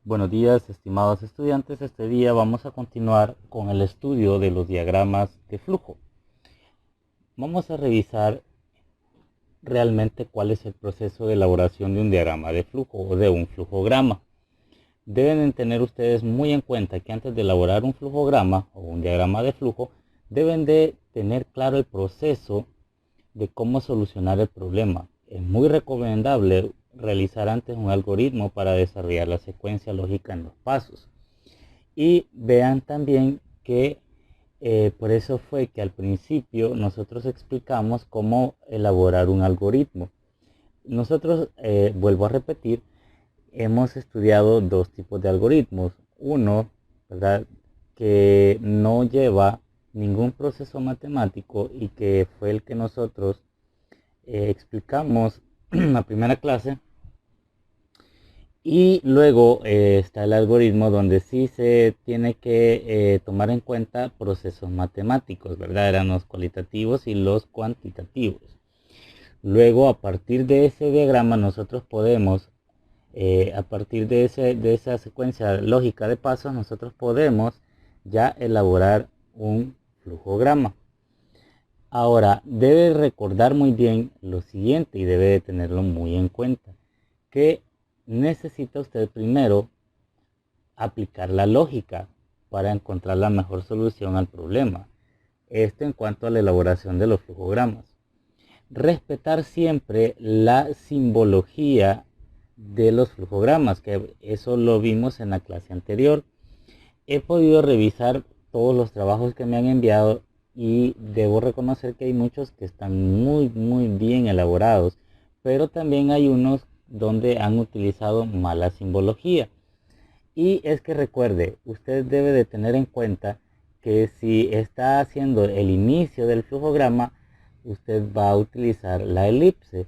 Buenos días, estimados estudiantes. Este día vamos a continuar con el estudio de los diagramas de flujo. Vamos a revisar realmente cuál es el proceso de elaboración de un diagrama de flujo o de un flujograma. Deben tener ustedes muy en cuenta que antes de elaborar un flujograma o un diagrama de flujo, deben de tener claro el proceso de cómo solucionar el problema. Es muy recomendable realizar antes un algoritmo para desarrollar la secuencia lógica en los pasos. Y vean también que por eso fue que al principio nosotros explicamos cómo elaborar un algoritmo. Nosotros, vuelvo a repetir, hemos estudiado dos tipos de algoritmos. Uno, ¿verdad?, que no lleva ningún proceso matemático y que fue el que nosotros explicamos en la primera clase. Y luego está el algoritmo donde sí se tiene que tomar en cuenta procesos matemáticos, ¿verdad? Eran los cualitativos y los cuantitativos. Luego, a partir de ese diagrama, nosotros podemos, a partir de esa secuencia lógica de pasos, nosotros podemos ya elaborar un flujograma. Ahora, debe recordar muy bien lo siguiente y debe de tenerlo muy en cuenta, que necesita usted primero aplicar la lógica para encontrar la mejor solución al problema. Esto en cuanto a la elaboración de los flujogramas. Respetar siempre la simbología de los flujogramas, que eso lo vimos en la clase anterior. He podido revisar todos los trabajos que me han enviado y debo reconocer que hay muchos que están muy bien elaborados, pero también hay unos donde han utilizado mala simbología. Y es que recuerde, usted debe de tener en cuenta que si está haciendo el inicio del flujograma, usted va a utilizar la elipse.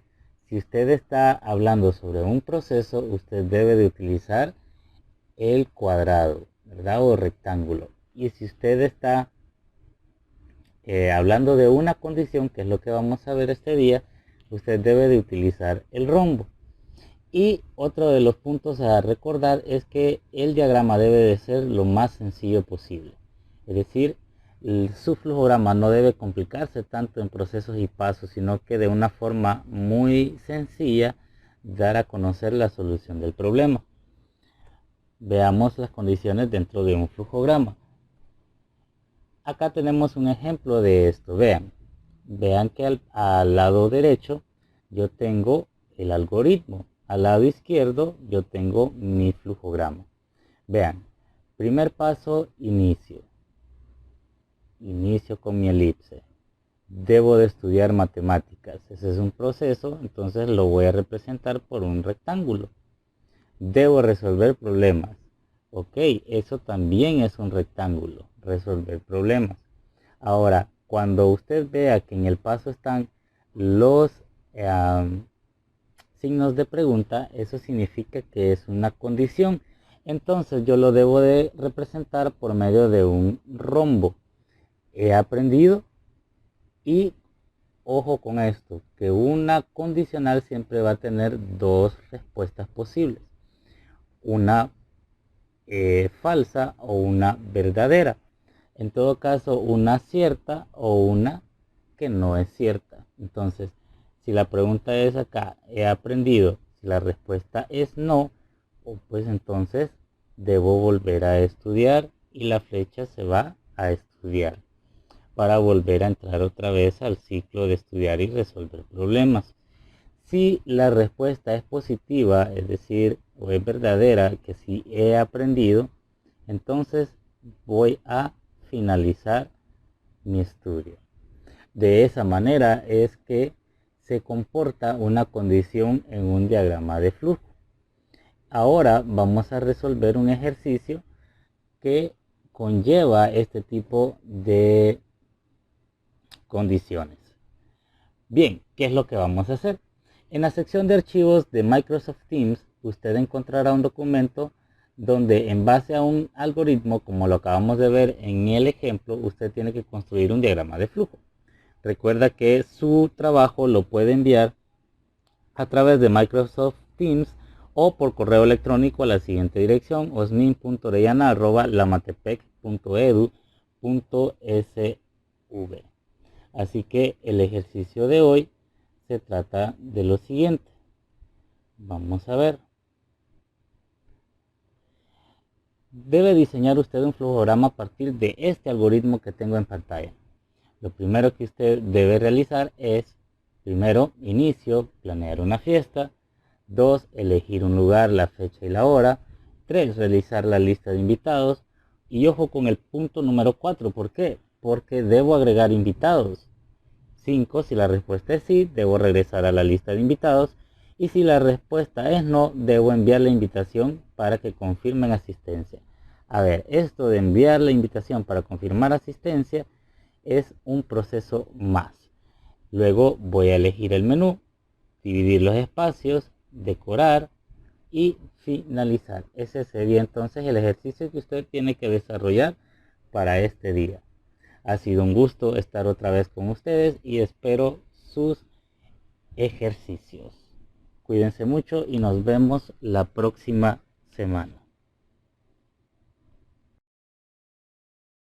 Si usted está hablando sobre un proceso, usted debe de utilizar el cuadrado, ¿verdad?, o rectángulo. Y si usted está hablando de una condición, que es lo que vamos a ver este día, usted debe de utilizar el rombo. Y otro de los puntos a recordar es que el diagrama debe de ser lo más sencillo posible. Es decir, su flujograma no debe complicarse tanto en procesos y pasos, sino que de una forma muy sencilla dar a conocer la solución del problema. Veamos las condiciones dentro de un flujograma. Acá tenemos un ejemplo de esto. Vean que al lado derecho yo tengo el algoritmo. Al lado izquierdo yo tengo mi flujograma. Vean, primer paso, inicio. Inicio con mi elipse. Debo de estudiar matemáticas. Ese es un proceso, entonces lo voy a representar por un rectángulo. Debo resolver problemas. Ok, eso también es un rectángulo, resolver problemas. Ahora, cuando usted vea que en el paso están los signos de pregunta, eso significa que es una condición. Entonces yo lo debo de representar por medio de un rombo. He aprendido, y ojo con esto, que una condicional siempre va a tener dos respuestas posibles. Una falsa o una verdadera. En todo caso, una cierta o una que no es cierta. Entonces, si la pregunta es acá, he aprendido, si la respuesta es no, pues entonces debo volver a estudiar y la flecha se va a estudiar para volver a entrar otra vez al ciclo de estudiar y resolver problemas. Si la respuesta es positiva, es decir, o es verdadera, que sí he aprendido, entonces voy a finalizar mi estudio. De esa manera es que se comporta una condición en un diagrama de flujo. Ahora vamos a resolver un ejercicio que conlleva este tipo de condiciones. Bien, ¿qué es lo que vamos a hacer? En la sección de archivos de Microsoft Teams, usted encontrará un documento donde en base a un algoritmo, como lo acabamos de ver en el ejemplo, usted tiene que construir un diagrama de flujo. Recuerda que su trabajo lo puede enviar a través de Microsoft Teams o por correo electrónico a la siguiente dirección: osmin.orellana@lamatepec.edu.sv. Así que el ejercicio de hoy se trata de lo siguiente. Vamos a ver. Debe diseñar usted un flujograma a partir de este algoritmo que tengo en pantalla. Lo primero que usted debe realizar es: primero, inicio, planear una fiesta. 2, elegir un lugar, la fecha y la hora. 3, realizar la lista de invitados. Y ojo con el punto número 4, ¿por qué? Porque debo agregar invitados. 5, si la respuesta es sí, debo regresar a la lista de invitados. Y si la respuesta es no, debo enviar la invitación para que confirmen asistencia. A ver, esto de enviar la invitación para confirmar asistencia es un proceso más. Luego voy a elegir el menú, dividir los espacios, decorar y finalizar. Ese sería entonces el ejercicio que usted tiene que desarrollar para este día. Ha sido un gusto estar otra vez con ustedes y espero sus ejercicios. Cuídense mucho y nos vemos la próxima semana.